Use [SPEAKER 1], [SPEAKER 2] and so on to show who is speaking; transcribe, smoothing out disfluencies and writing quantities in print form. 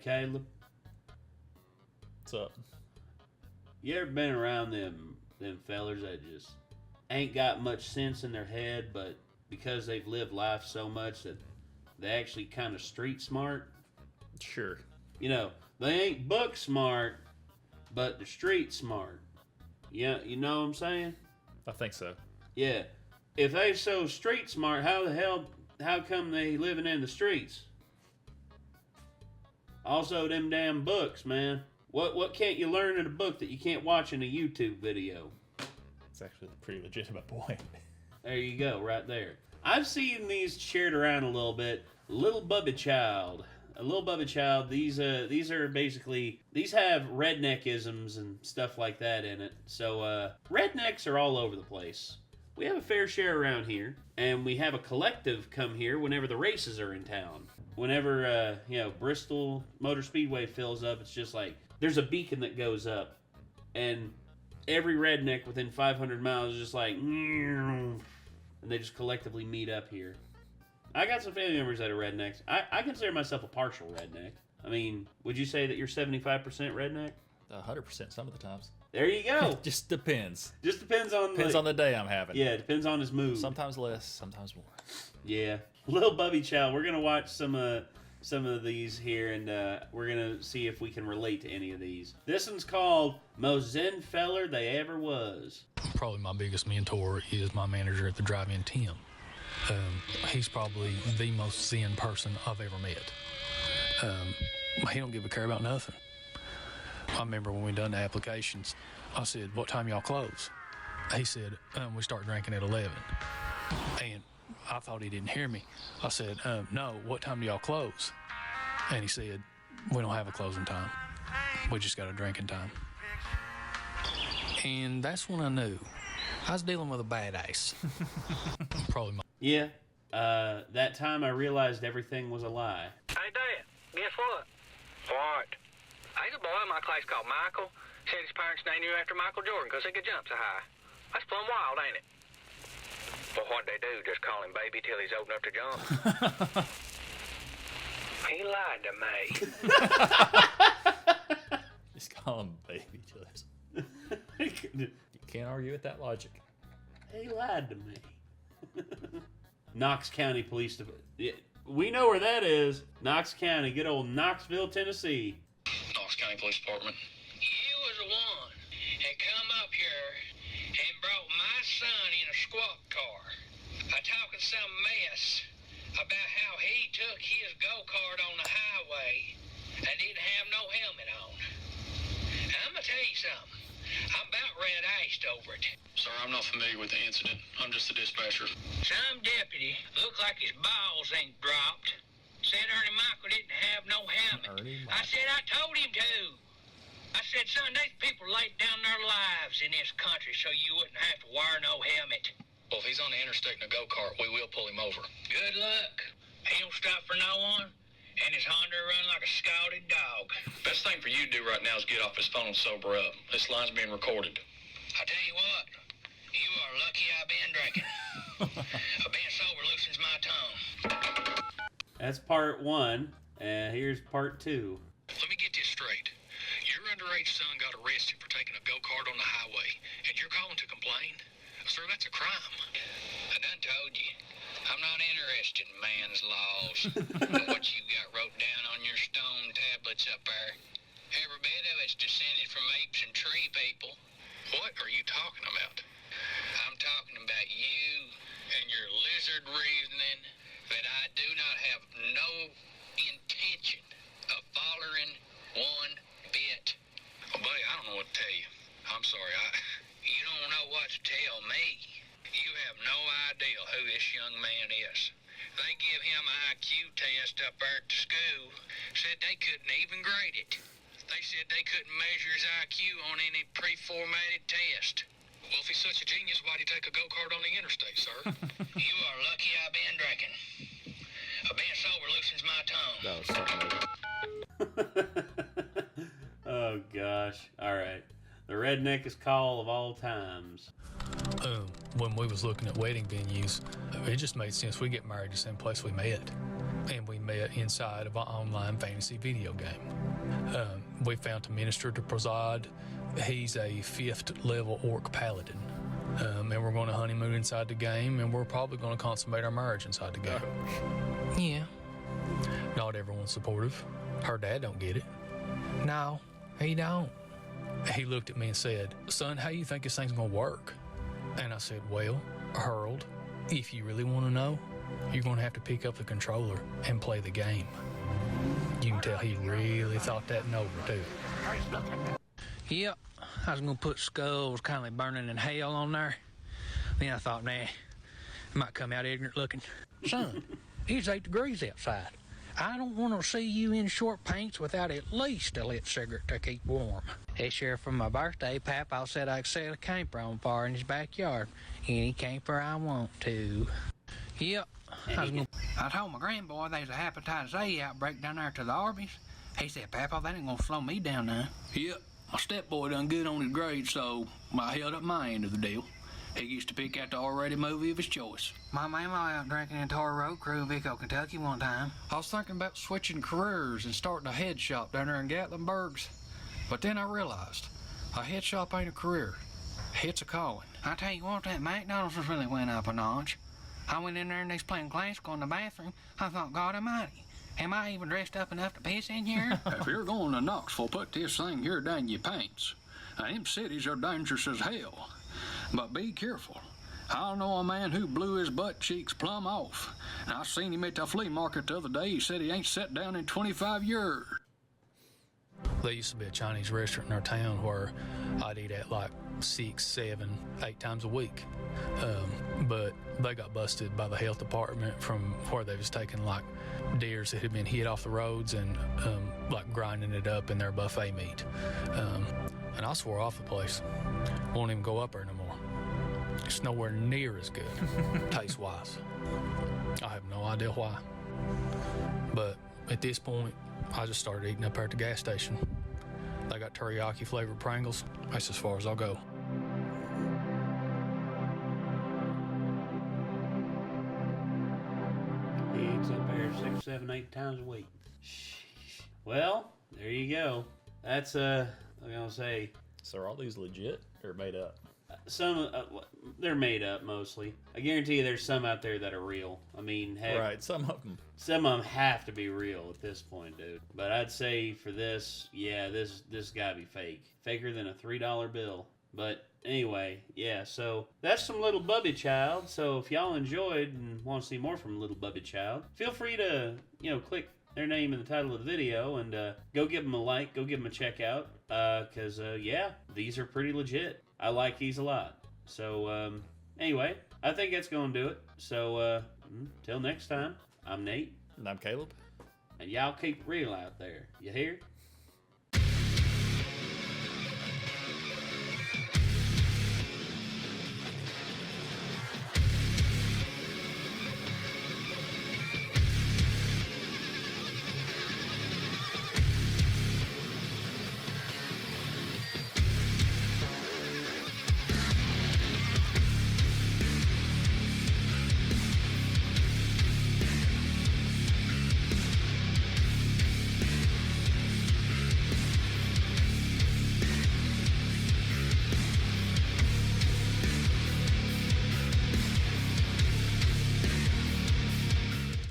[SPEAKER 1] Caleb.
[SPEAKER 2] What's up?
[SPEAKER 1] You ever been around them fellers that just ain't got much sense in their head, but because they've lived life so much that they actually kind of street smart?
[SPEAKER 2] Sure.
[SPEAKER 1] You know, they ain't book smart, but they're street smart. Yeah, you know what I'm saying?
[SPEAKER 2] I think so.
[SPEAKER 1] Yeah. If they so street smart, how come they living in the streets? Also, them damn books, man. What can't you learn in a book that you can't watch in a YouTube video?
[SPEAKER 2] It's actually a pretty legitimate point.
[SPEAKER 1] There you go, right there. I've seen these shared around a little bit. Lil Bubby Child. A Lil Bubby Child, these are basically, these have redneckisms and stuff like that in it. So, rednecks are all over the place. We have a fair share around here, and we have a collective come here whenever the races are in town. Whenever, Bristol Motor Speedway fills up, it's just like, there's a beacon that goes up, and every redneck within 500 miles is just like, and they just collectively meet up here. I got some family members that are rednecks. I consider myself a partial redneck. I mean, would you say that you're 75% redneck?
[SPEAKER 2] 100% some of the times.
[SPEAKER 1] There you go.
[SPEAKER 2] Just depends.
[SPEAKER 1] Just depends on
[SPEAKER 2] the day I'm having.
[SPEAKER 1] Yeah, it depends on his mood.
[SPEAKER 2] Sometimes less, sometimes more.
[SPEAKER 1] Yeah. Lil Bubby Child, we're gonna watch some of these here, and we're gonna see if we can relate to any of these. This one's called Most Zen Feller They Ever Was.
[SPEAKER 3] Probably my biggest mentor is my manager at the drive-in, Tim. He's probably the most zen person I've ever met. He don't give a care about nothing. I remember when we done the applications, I said, "What time y'all close?" He said, "We start drinking at 11." And I thought he didn't hear me. I said, "No, what time do y'all close?" And he said, "We don't have a closing time. We just got a drinking time." And that's when I knew I was dealing with a badass. Probably my...
[SPEAKER 1] Yeah. That time I realized everything was a lie.
[SPEAKER 4] Hey, Dad, guess what? What? There's a boy in my class called Michael. Said his parents named him after Michael Jordan because he could jump so high. That's plumb wild, ain't it? Well, what'd they do? Just call him baby till he's old enough to jump? He lied to me.
[SPEAKER 2] Just call him baby killers. You can't argue with that logic.
[SPEAKER 1] He lied to me. Knox County Police Department. Yeah, we know where that is. Knox County, good old Knoxville, Tennessee.
[SPEAKER 3] Knox County Police Department.
[SPEAKER 4] You was the one that come up here and brought my son in a squad car. Talking some mess about how he took his go-kart on the highway and didn't have no helmet on. Now, I'm gonna tell you something. I'm about red-iced over it.
[SPEAKER 3] Sir, I'm not familiar with the incident. I'm just the dispatcher.
[SPEAKER 4] Some deputy looked like his balls ain't dropped. Said Ernie Michael didn't have no helmet. I said I told him to. I said, son, these people laid down their lives in this country so you wouldn't have to wear no helmet.
[SPEAKER 3] Well, if he's on the interstate in a go-kart, we will pull him over.
[SPEAKER 4] Good luck. He don't stop for no one, and his Honda run like a scalded dog.
[SPEAKER 3] Best thing for you to do right now is get off his phone and sober up. This line's being recorded.
[SPEAKER 4] I tell you what, you are lucky I've been drinking. I've been sober loosens my tongue.
[SPEAKER 1] That's part one, and here's part two.
[SPEAKER 3] Let me get this straight. Your underage son got arrested for taking a go-kart on the highway, and you're calling to complain? Sir, that's a crime.
[SPEAKER 4] I done told you, I'm not interested in man's laws. But what you got wrote down on your stone tablets up there, every bit of it's descended from apes and tree people.
[SPEAKER 3] What are you talking about?
[SPEAKER 4] I'm talking about you and your lizard reasoning that I do not have no intention of following one bit.
[SPEAKER 3] Well, buddy, I don't know what to tell you. I'm sorry,
[SPEAKER 4] You don't know what to tell me. You have no idea who this young man is. They give him an IQ test up there at the school. Said they couldn't even grade it. They said they couldn't measure his IQ on any pre-formatted test.
[SPEAKER 3] Well, if he's such a genius, why'd he take a go-kart on the interstate, sir?
[SPEAKER 4] You are lucky I've been drinking. Being sober loosens my tongue.
[SPEAKER 2] That was something.
[SPEAKER 1] Oh, gosh. All right. The redneckest call of all times.
[SPEAKER 3] When we was looking at wedding venues, it just made sense we get married the same place we met. and we met inside of an online fantasy video game. We found a minister to preside. He's a 5th level orc paladin. And we're going to honeymoon inside the game, and we're probably going to consummate our marriage inside the game. Yeah. Not everyone's supportive. Her dad don't get it. No, he don't. He looked at me and said, son, how you think this thing's going to work? And I said, well, Harold, if you really want to know, you're going to have to pick up the controller and play the game. You can tell he really thought that over, too. Yep, I was going to put skulls kind of like burning in hell on there. Then I thought, nah, it might come out ignorant looking. Son, it's 8 degrees outside. I don't want to see you in short pants without at least a lit cigarette to keep warm. This year for my birthday, Papa said I could set a camper on fire in his backyard. Any camper I want to. Yep. I told my grandboy there's a hepatitis A outbreak down there to the Arby's. He said, Papa, that ain't gonna slow me down now. Yep. My stepboy done good on his grades, so I held up my end of the deal. He used to pick out the R-rated movie of his choice. My mama out drinking in Toro Road Crew in Vico, Kentucky one time. I was thinking about switching careers and starting a head shop down there in Gatlinburg's. But then I realized, a head shop ain't a career. It's a calling. I tell you what, that McDonald's has really went up a notch. I went in there and they was playing classical in the bathroom. I thought, God almighty, am I even dressed up enough to piss in here? If you're going to Knoxville, put this thing here down your pants. Now, them cities are dangerous as hell. But be careful. I know a man who blew his butt cheeks plumb off. And I seen him at the flea market the other day. He said he ain't sat down in 25 years. There used to be a Chinese restaurant in our town where I'd eat at like 6, 7, 8 times a week. But they got busted by the health department from where they was taking like deers that had been hit off the roads and like grinding it up in their buffet meat. And I swore off the place. Won't even go up there no more. It's nowhere near as good, taste-wise. I have no idea why. But at this point, I just started eating up there at the gas station. They got teriyaki-flavored Pringles. That's as far as I'll go.
[SPEAKER 1] He eats up there 6, 7, 8 times a week. Sheesh. Well, there you go. That's I'm gonna say.
[SPEAKER 2] So are all these legit or made up?
[SPEAKER 1] Some they're made up mostly. I guarantee you, there's some out there that are real. I mean, heck,
[SPEAKER 2] Right, some of them.
[SPEAKER 1] some of them have to be real at this point, dude. But I'd say for this, yeah, this gotta be fake, faker than a $3 bill. But anyway, yeah. So that's some Lil Bubby Child. So if y'all enjoyed and want to see more from Lil Bubby Child, feel free to click their name in the title of the video and go give them a like, go give them a check out. Cause yeah, these are pretty legit. I like these a lot. So, anyway, I think that's going to do it. So, till next time, I'm Nate.
[SPEAKER 2] And I'm Caleb.
[SPEAKER 1] And y'all keep real out there. You hear?